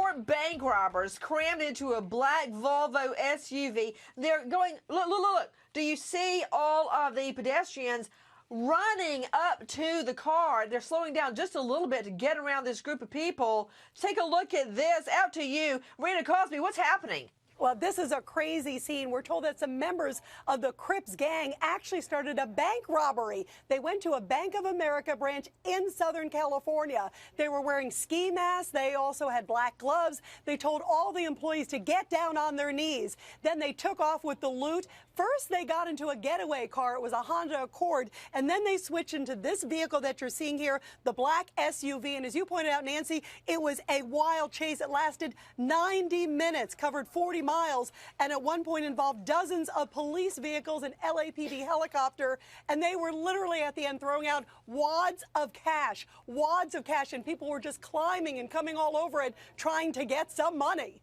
Four bank robbers crammed into a black Volvo SUV. They're going, look. Do you see all of the pedestrians running up to the car? They're slowing down just a little bit to get around this group of people. Take a look at this. Out to you, Rena Cosby. What's happening? Well, this is a crazy scene. We're told that some members of the Crips gang actually started a bank robbery. They went to a Bank of America branch in Southern California. They were wearing ski masks. They also had black gloves. They told all the employees to get down on their knees. Then they took off with the loot. First, they got into a getaway car. It was a Honda Accord. And then they switched into this vehicle that you're seeing here, the black SUV. And as you pointed out, Nancy, it was a wild chase. It lasted 90 minutes, covered 40 miles, and at one point involved dozens of police vehicles, an LAPD helicopter, and they were literally at the end throwing out wads of cash, and people were just climbing and coming all over it, trying to get some money.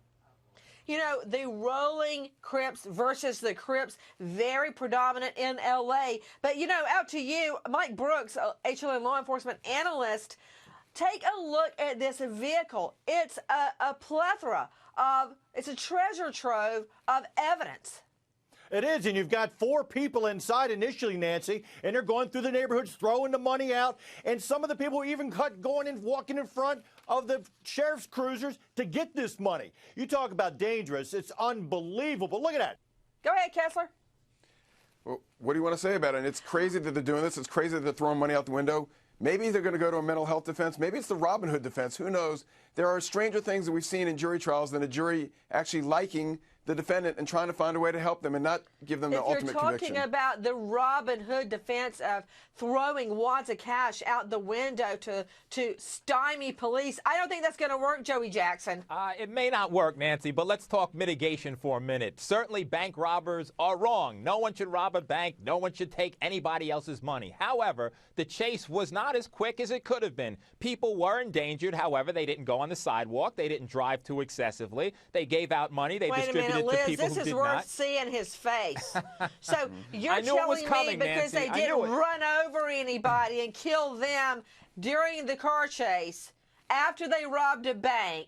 You know, the rolling Crips versus the Crips, very predominant in L.A. But, you know, out to you, Mike Brooks, HLN law enforcement analyst. Take a look at this vehicle. It's a plethora of, it's a treasure trove of evidence. It is, and you've got four people inside initially, Nancy, and they're going through the neighborhoods, throwing the money out, and some of the people even going and walking in front of the sheriff's cruisers to get this money. You talk about dangerous. It's unbelievable. Look at that. Go ahead, Kessler. Well, what do you want to say about it? And it's crazy that they're doing this. It's crazy that they're throwing money out the window. Maybe they're going to go to a mental health defense. Maybe it's the Robin Hood defense. Who knows? There are stranger things that we've seen in jury trials than a jury actually liking the defendant and trying to find a way to help them and not give them the ultimate conviction. If you're talking about the Robin Hood defense of throwing wads of cash out the window to stymie police, I don't think that's going to work, Joey Jackson. It may not work, Nancy, but let's talk mitigation for a minute. Certainly bank robbers are wrong. No one should rob a bank. No one should take anybody else's money. However, the chase was not as quick as it could have been. People were endangered. However, they didn't go on the sidewalk. They didn't drive too excessively. They gave out money. They distributed it to people who did not. This is worth seeing his face. So you're telling me because Nancy. they didn't run over anybody and kill them during the car chase after they robbed a bank.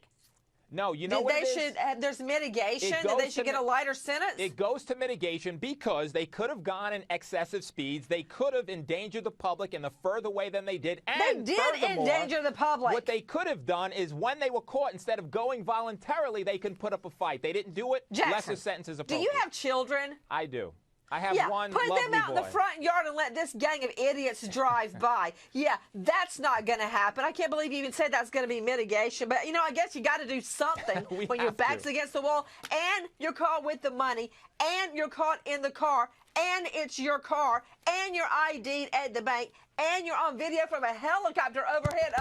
No, you know what it is? There's mitigation, that they should get a lighter sentence? It goes to mitigation because they could have gone in excessive speeds. They could have endangered the public in the further way than they did. And they did endanger the public. What they could have done is when they were caught, instead of going voluntarily, they can put up a fight. They didn't do it. Jackson, lesser sentences appropriate. Do you have children? I do. I have one put lovely them out in the front yard and let this gang of idiots drive by. Yeah, that's not going to happen. I can't believe you even said that's going to be mitigation. But, you know, I guess you got to do something when your back's against the wall and you're caught with the money and you're caught in the car and it's your car and you're ID'd at the bank and you're on video from a helicopter overhead,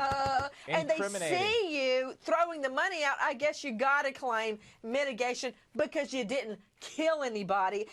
and they see you throwing the money out. I guess you got to claim mitigation because you didn't kill anybody.